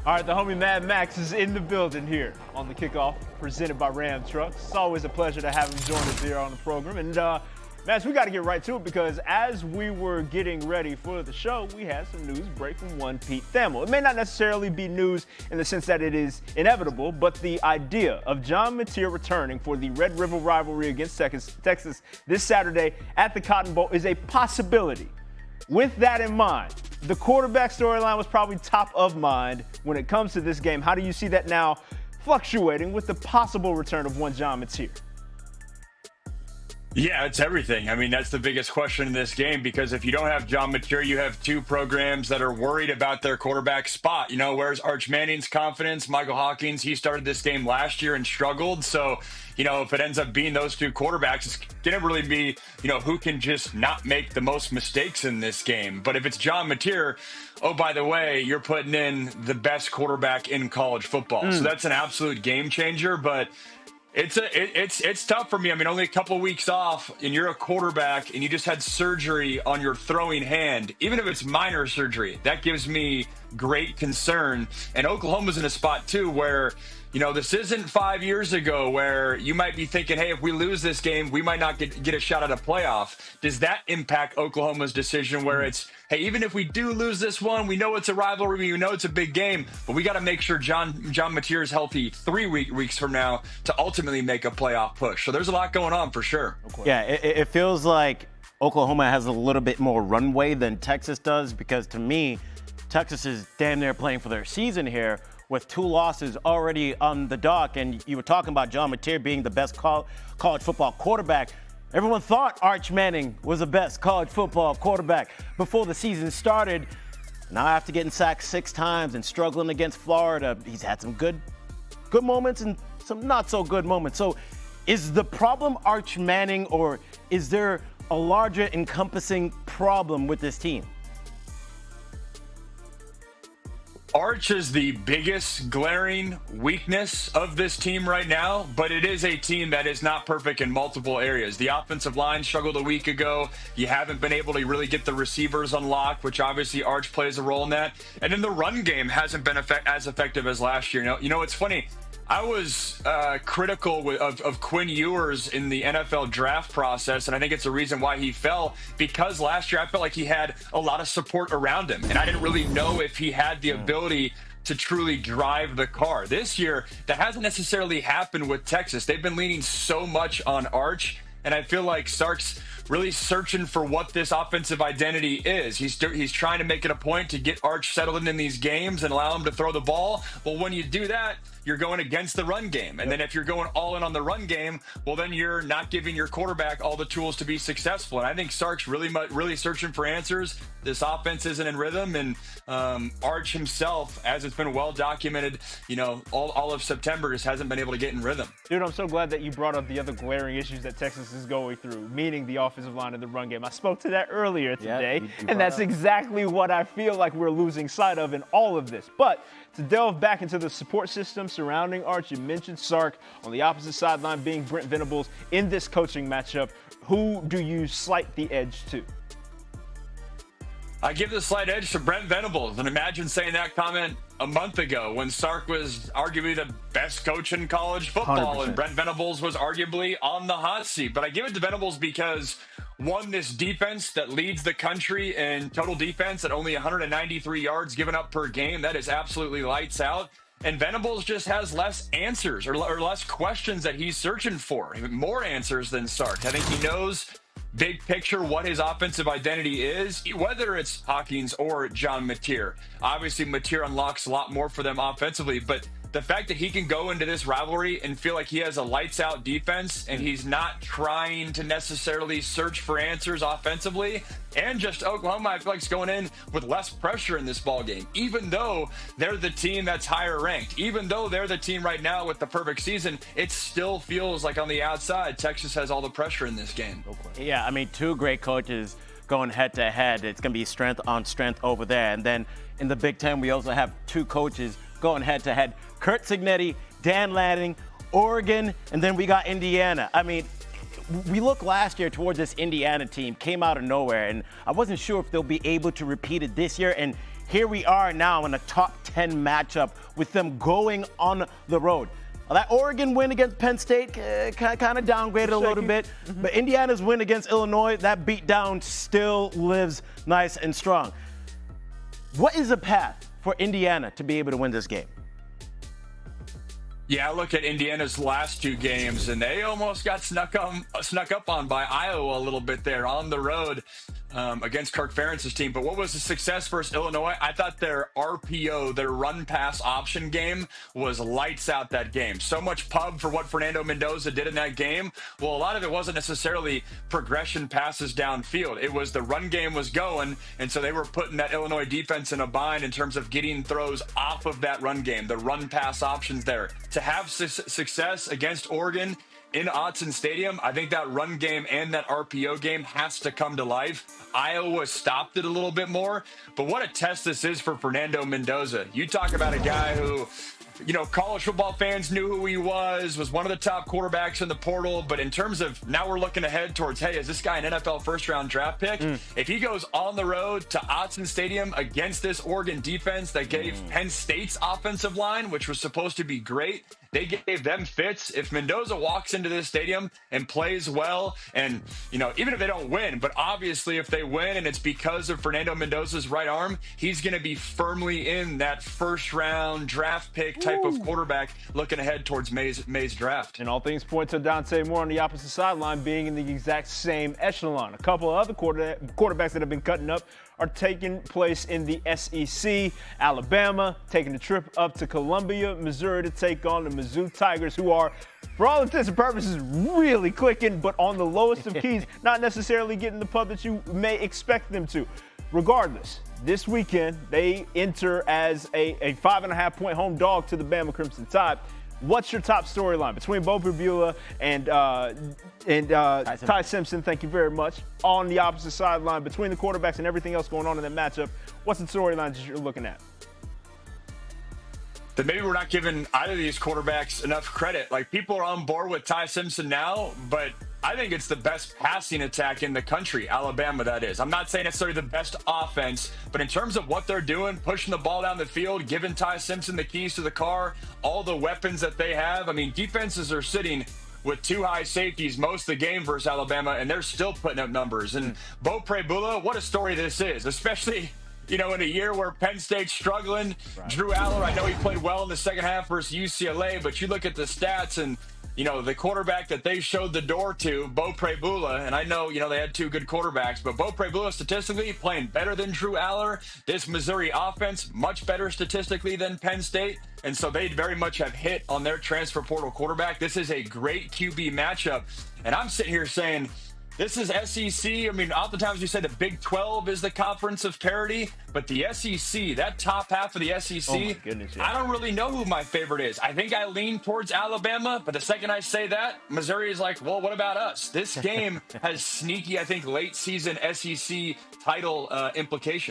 All right, the homie Mad Max is in the building here on the Kickoff, presented by Ram Trucks. It's always a pleasure to have him join us here on the program. And, Max, we got to get right to it because as we were getting ready for the show, we had some news break from one Pete Thamel. It may not necessarily be news in the sense that it is inevitable, but the idea of John Mateer returning for the Red River Rivalry against Texas this Saturday at the Cotton Bowl is a possibility. With that in mind, the quarterback storyline was probably top of mind when it comes to this game. How do you see that now fluctuating with the possible return of one John Mateer? Yeah, it's everything. I mean, that's the biggest question in this game because if you don't have John Mateer, you have two programs that are worried about their quarterback spot. You know, where's Arch Manning's confidence? Michael Hawkins, he started this game last year and struggled. So, you know, if it ends up being those two quarterbacks, it's going to really be, you know, who can just not make the most mistakes in this game. But if it's John Mateer, oh, by the way, you're putting in the best quarterback in college football. So that's an absolute game changer. But it's tough for me. I mean, only a couple of weeks off, and you're a quarterback, and you just had surgery on your throwing hand. Even if it's minor surgery, that gives me great concern. And Oklahoma's in a spot too where, you know, this isn't 5 years ago where you might be thinking, hey, if we lose this game, we might not get a shot at a playoff. Does that impact Oklahoma's decision where it's, hey, even if we do lose this one, we know it's a rivalry, we know it's a big game, but we got to make sure John Mateer is healthy 3 weeks from now to ultimately make a playoff push. So there's a lot going on for sure. Yeah, it feels like Oklahoma has a little bit more runway than Texas does because to me, Texas is damn near playing for their season here with 2 losses already on the dock. And you were talking about John Mateer being the best college football quarterback. Everyone thought Arch Manning was the best college football quarterback before the season started. Now after getting sacked 6 times and struggling against Florida, he's had some good moments and some not so good moments. So is the problem Arch Manning or is there a larger encompassing problem with this team? Arch is the biggest glaring weakness of this team right now, but it is a team that is not perfect in multiple areas. The offensive line struggled a week ago. You haven't been able to really get the receivers unlocked, which obviously Arch plays a role in that. And then the run game hasn't been as effective as last year. You know, it's funny. I was critical of Quinn Ewers in the NFL draft process, and I think it's the reason why he fell, because last year I felt like he had a lot of support around him, and I didn't really know if he had the ability to truly drive the car. This year, that hasn't necessarily happened with Texas. They've been leaning so much on Arch, and I feel like Sark's really searching for what this offensive identity is. He's trying to make it a point to get Arch settled in these games and allow him to throw the ball. Well, when you do that, you're going against the run game. And then if you're going all in on the run game, well, then you're not giving your quarterback all the tools to be successful. And I think Sark's really searching for answers. This offense isn't in rhythm. And Arch himself, as it's been well documented, you know, all of September just hasn't been able to get in rhythm. Dude, I'm so glad that you brought up the other glaring issues that Texas is going through, meaning the offensive line and the run game. I spoke to that earlier today, and that's exactly what I feel like we're losing sight of in all of this. But to delve back into the support system surrounding Arch, you mentioned Sark on the opposite sideline being Brent Venables in this coaching matchup. Who do you slight the edge to? I give the slight edge to Brent Venables, and imagine saying that comment a month ago when Sark was arguably the best coach in college football 100%. And Brent Venables was arguably on the hot seat. But I give it to Venables because, one, this defense that leads the country in total defense at only 193 yards given up per game, that is absolutely lights out. And Venables just has less answers or less questions that he's searching for, more answers than Sark. I think he knows big picture what his offensive identity is, whether it's Hawkins or John Mateer. Obviously, Mateer unlocks a lot more for them offensively, but the fact that he can go into this rivalry and feel like he has a lights-out defense and he's not trying to necessarily search for answers offensively, and just Oklahoma, I feel like, is going in with less pressure in this ballgame, even though they're the team that's higher ranked, even though they're the team right now with the perfect season, it still feels like on the outside, Texas has all the pressure in this game. Yeah, I mean, 2 great coaches going head-to-head. It's going to be strength on strength over there. And then in the Big Ten, we also have 2 coaches going head-to-head. Curt Cignetti, Dan Lanning, Oregon, and then we got Indiana. I mean, we looked last year towards this Indiana team, came out of nowhere, and I wasn't sure if they'll be able to repeat it this year. And here we are now in a top 10 matchup with them going on the road. That Oregon win against Penn State kind of downgraded a little bit, but Indiana's win against Illinois, that beatdown still lives nice and strong. What is the path for Indiana to be able to win this game? Yeah, I look at Indiana's last two games, and they almost got snuck up on by Iowa a little bit there on the road against Kirk Ferentz's team. But what was the success versus Illinois? I thought their RPO, their run-pass option game, was lights out that game. So much pub for what Fernando Mendoza did in that game. Well, a lot of it wasn't necessarily progression passes downfield. It was the run game was going, and so they were putting that Illinois defense in a bind in terms of getting throws off of that run game, the run-pass options there. To have success against Oregon in Autzen Stadium, I think that run game and that RPO game has to come to life. Iowa stopped it a little bit more, but what a test this is for Fernando Mendoza. You talk about a guy who, college football fans knew who he was one of the top quarterbacks in the portal, but in terms of now we're looking ahead towards, hey, is this guy an NFL first-round draft pick? If he goes on the road to Autzen Stadium against this Oregon defense that gave Penn State's offensive line, which was supposed to be great, they gave them fits. If Mendoza walks into this stadium and plays well, and, even if they don't win, but obviously if they win and it's because of Fernando Mendoza's right arm, he's going to be firmly in that first-round draft pick type of quarterback looking ahead towards May's draft. And all things point to Dante Moore on the opposite sideline being in the exact same echelon. A couple of other quarterbacks that have been cutting up are taking place in the SEC. Alabama taking a trip up to Columbia, Missouri to take on the Mizzou Tigers, who are, for all intents and purposes, really clicking, but on the lowest of keys, not necessarily getting the pub that you may expect them to. Regardless, this weekend, they enter as a 5.5-point home dog to the Bama Crimson Tide. What's your top storyline between Bo Pribula and Ty Simpson? Thank you very much. On the opposite sideline, between the quarterbacks and everything else going on in that matchup, what's the storylines that you're looking at? That maybe we're not giving either of these quarterbacks enough credit. Like, people are on board with Ty Simpson now, but I think it's the best passing attack in the country, Alabama, that is. I'm not saying necessarily the best offense, but in terms of what they're doing, pushing the ball down the field, giving Ty Simpson the keys to the car, all the weapons that they have. I mean, defenses are sitting with two high safeties most of the game versus Alabama, and they're still putting up numbers. And Bo Pribula, what a story this is, especially in a year where Penn State's struggling. Right. Drew Aller, I know he played well in the second half versus UCLA, but you look at the stats and, the quarterback that they showed the door to, Bo Pribula, and I know, they had two good quarterbacks, but Bo Pribula statistically playing better than Drew Aller. This Missouri offense, much better statistically than Penn State. And so they very much have hit on their transfer portal quarterback. This is a great QB matchup. And I'm sitting here saying, this is SEC. I mean, oftentimes you say the Big 12 is the conference of parity, but the SEC, that top half of the SEC, oh my goodness, yeah. I don't really know who my favorite is. I think I lean towards Alabama, but the second I say that, Missouri is like, well, what about us? This game has sneaky, I think, late season SEC title implications.